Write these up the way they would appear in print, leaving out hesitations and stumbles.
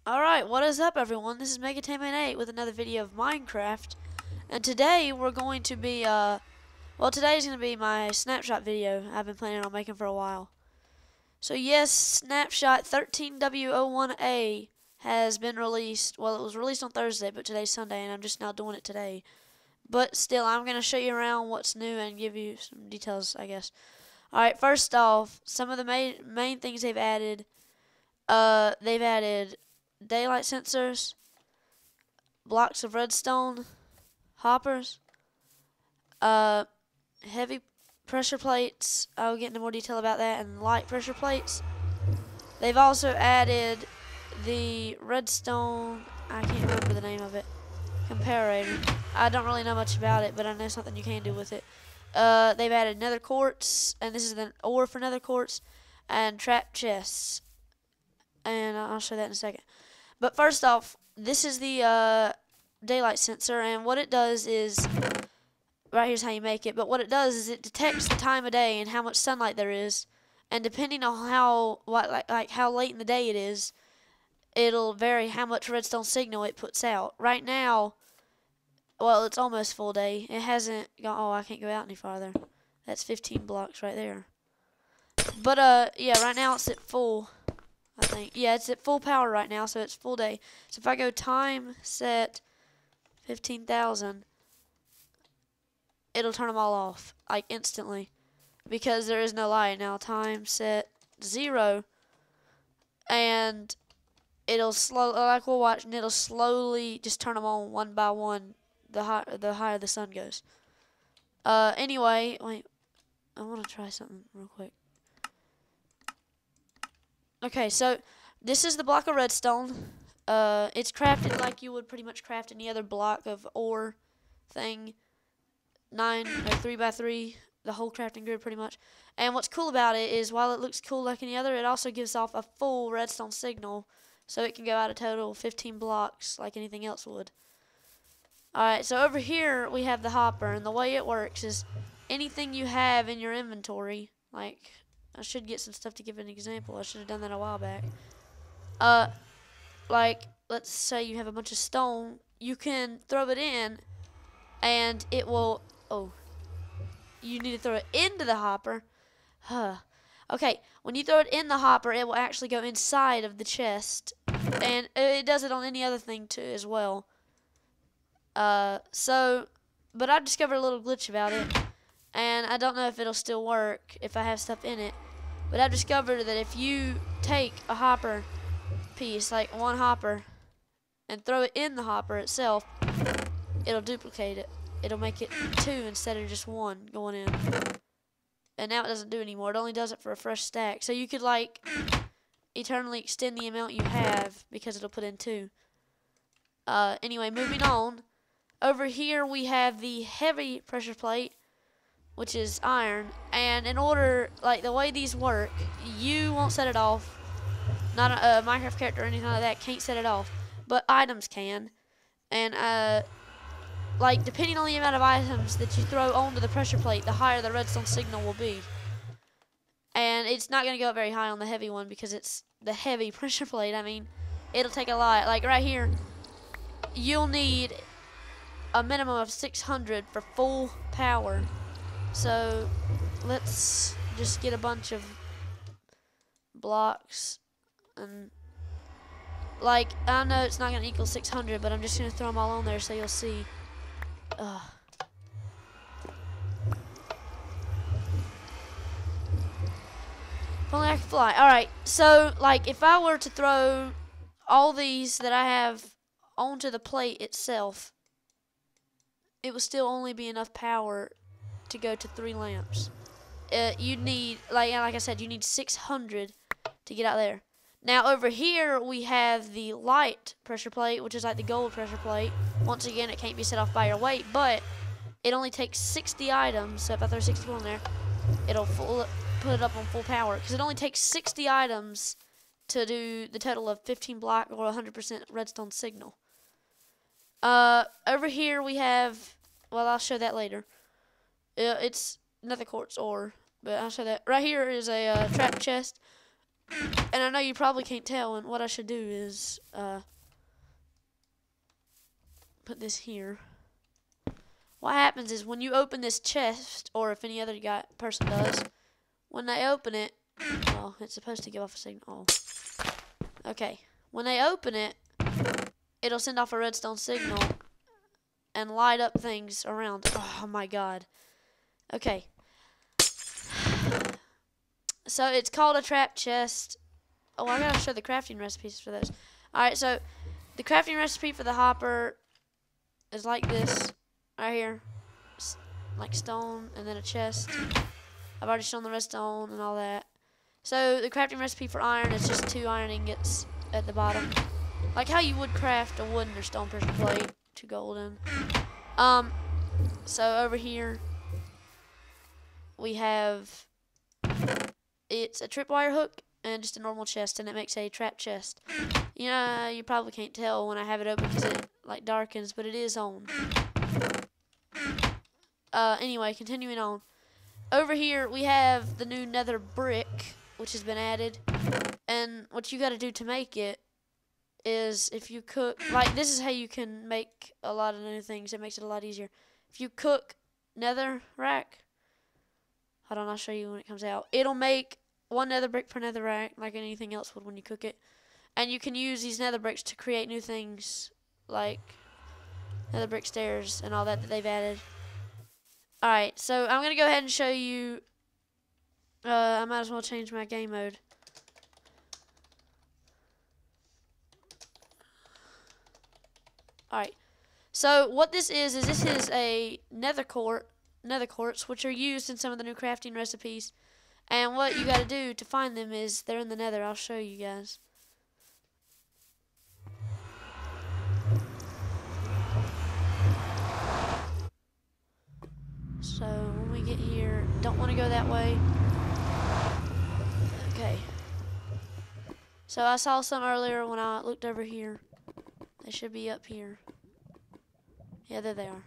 Alright, what is up everyone? This is Megatam8 with another video of Minecraft. And today we're going to be, today's going to be my snapshot video I've been planning on making for a while. So yes, Snapshot 13W01A has been released. Well, it was released on Thursday, but today's Sunday and I'm just now doing it today. But still, I'm going to show you around what's new and give you some details, I guess. Alright, first off, some of the main things they've added. They've added daylight sensors, blocks of redstone, hoppers, heavy pressure plates. I'll get into more detail about that, and light pressure plates. They've also added the redstone, I can't remember the name of it, comparator. I don't really know much about it, but I know something you can do with it. They've added nether quartz, and this is the ore for nether quartz, and trap chests. And I'll show that in a second. But first off, this is the daylight sensor, and what it does is, right here's how you make it, but what it does is it detects the time of day and how much sunlight there is, and depending on how late in the day it is, it'll vary how much redstone signal it puts out. Right now, well, it's almost full day. It hasn't gone, oh, I can't go out any farther. That's 15 blocks right there. But yeah, right now it's at full, I think. Yeah, it's at full power right now, so it's full day. So if I go time set 15,000, it'll turn them all off, like instantly, because there is no light. Now time set 0, and it'll like we'll watch, and it'll slowly just turn them on one by one, the higher the sun goes. Anyway, wait, I want to try something real quick. Okay, so this is the block of redstone. It's crafted like you would pretty much craft any other block of ore thing. 3x3, the whole crafting grid pretty much. And what's cool about it is while it looks cool like any other, it also gives off a full redstone signal, so it can go out a total of 15 blocks like anything else would. Alright, so over here we have the hopper, and the way it works is anything you have in your inventory, like, I should get some stuff to give an example. I should have done that a while back. Like, let's say you have a bunch of stone. You can throw it in, and it will... Oh. You need to throw it into the hopper. Okay, when you throw it in the hopper, it will actually go inside of the chest. And it does it on any other thing, too, as well. But I've discovered a little glitch about it. And I don't know if it'll still work if I have stuff in it. But I've discovered that if you take a hopper piece, like one hopper, and throw it in the hopper itself, it'll duplicate it. It'll make it 2 instead of just 1 going in. And now it doesn't do anymore. It only does it for a fresh stack. So you could, like, eternally extend the amount you have because it'll put in 2. Anyway, moving on. Over here we have the heavy pressure plate, which is iron, and in order, like, the way these work, you won't set it off. Not a Minecraft character or anything like that can't set it off, but items can. And, like, depending on the amount of items that you throw onto the pressure plate, the higher the redstone signal will be. And it's not going to go up very high on the heavy one because it's the heavy pressure plate. I mean, it'll take a lot. Like, right here, you'll need a minimum of 600 for full power. So let's just get a bunch of blocks, and like, I know it's not going to equal 600, but I'm just going to throw them all on there so you'll see. If only I could fly. Alright, so like if I were to throw all these that I have onto the plate itself, it would still only be enough power to go to 3 lamps. You need, like I said, you need 600 to get out there. Now over here we have the light pressure plate, which is like the gold pressure plate. Once again, it can't be set off by your weight, but it only takes 60 items. So if I throw 60 on there, it'll put it up on full power, because it only takes 60 items to do the total of 15 block or 100% redstone signal. Over here we have, well, I'll show that later. It's nether quartz ore, but I'll show that. Right here is a trap chest. And I know you probably can't tell, and what I should do is put this here. What happens is when you open this chest, or if any other person does, when they open it, well, it's supposed to give off a signal. Oh. Okay, when they open it, it'll send off a redstone signal and light up things around. Oh my god. Okay. So it's called a trap chest. Oh, I gotta show the crafting recipes for those. Alright, so the crafting recipe for the hopper is like this. Right here. Like stone and then a chest. I've already shown the redstone and all that. So the crafting recipe for iron is just 2 iron ingots at the bottom. Like how you would craft a wooden or stone pressure plate. 2 golden. So over here we have, it's a tripwire hook and just a normal chest, and it makes a trap chest. You know, you probably can't tell when I have it open because it like darkens, but it is on. Anyway, continuing on. Over here we have the new nether brick, which has been added, and what you got to do to make it is, if you cook, like this is how you can make a lot of new things. It makes it a lot easier. If you cook nether rack, hold on, I'll show you when it comes out. It'll make 1 nether brick per nether rack, like anything else would when you cook it. And you can use these nether bricks to create new things, like nether brick stairs and all that they've added. Alright, so I'm going to go ahead and show you, I might as well change my game mode. Alright, so what this is this is a nether quartz, which are used in some of the new crafting recipes. And what you gotta do to find them is, they're in the nether. I'll show you guys. So when we get here, don't want to go that way. Okay. So I saw some earlier when I looked over here. They should be up here. Yeah, there they are.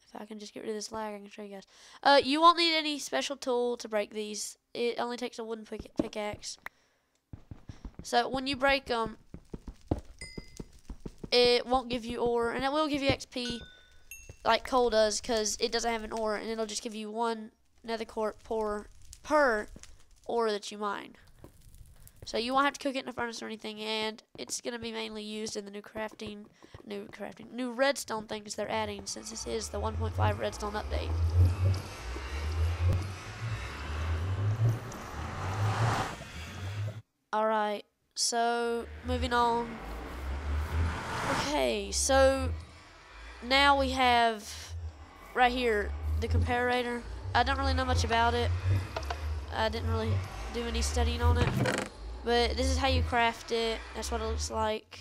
If I can just get rid of this lag, I can show you guys. You won't need any special tool to break these. It only takes a wooden pickaxe. So when you break them, it won't give you ore, and it will give you XP like coal does, because it doesn't have an ore, and it'll just give you 1 nether quartz per ore that you mine. So you won't have to cook it in a furnace or anything, and it's going to be mainly used in the new redstone things they're adding, since this is the 1.5 redstone update. Alright, so moving on. Okay, so now we have right here the comparator. I don't really know much about it. I didn't really do any studying on it. But this is how you craft it. That's what it looks like.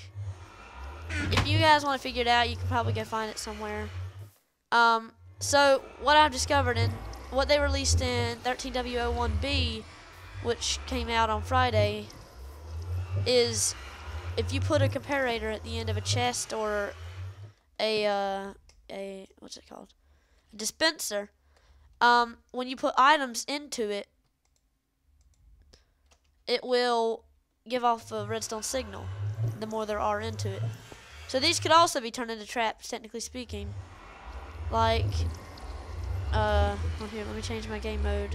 If you guys want to figure it out, you can probably go find it somewhere. So what I've discovered, and what they released in 13W01B, which came out on Friday, is if you put a comparator at the end of a chest or a what's it called? A dispenser. When you put items into it, it will give off a redstone signal the more there are into it. So these could also be turned into traps, technically speaking. Like, well, here, let me change my game mode.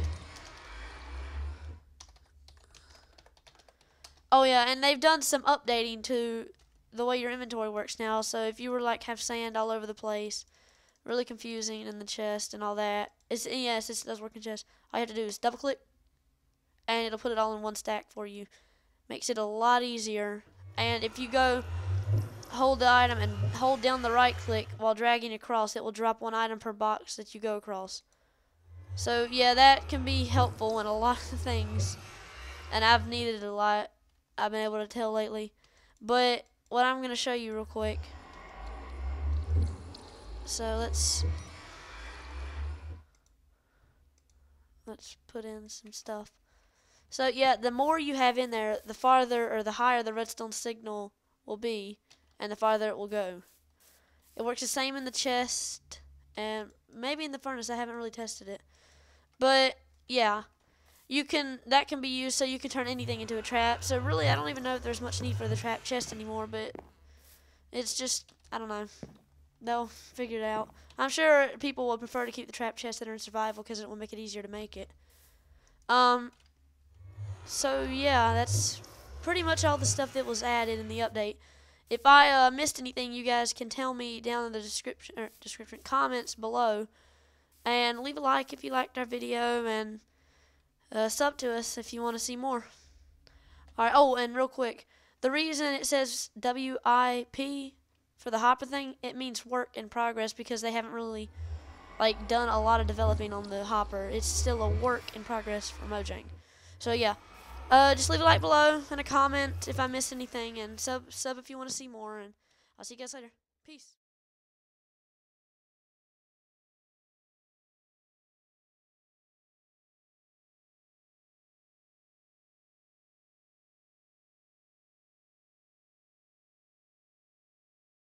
Oh yeah, and they've done some updating to the way your inventory works now. So if you were like have sand all over the place, really confusing in the chest and all that. Yes, it does work in chest. All you have to do is double click, and it'll put it all in one stack for you. Makes it a lot easier. And if you go hold the item and hold down the right click while dragging across, it will drop 1 item per box that you go across. So yeah, that can be helpful in a lot of things, and I've needed it a lot. I've been able to tell lately. But what I'm going to show you real quick. So let's put in some stuff. So yeah, the more you have in there, the farther or the higher the redstone signal will be, and the farther it will go. It works the same in the chest, and maybe in the furnace. I haven't really tested it. But yeah, that can be used so you can turn anything into a trap. So really, I don't even know if there's much need for the trap chest anymore, but it's just, I don't know. They'll figure it out. I'm sure people will prefer to keep the trap chests that are in survival because it will make it easier to make it. So yeah, that's pretty much all the stuff that was added in the update. If I missed anything, you guys can tell me down in the description comments below, and leave a like if you liked our video, and sub to us if you want to see more. All right. Oh, and real quick, the reason it says WIP for the hopper thing, it means work in progress because they haven't really done a lot of developing on the hopper. It's still a work in progress for Mojang. So yeah, just leave a like below and a comment if I missed anything, and sub if you want to see more. And I'll see you guys later. Peace.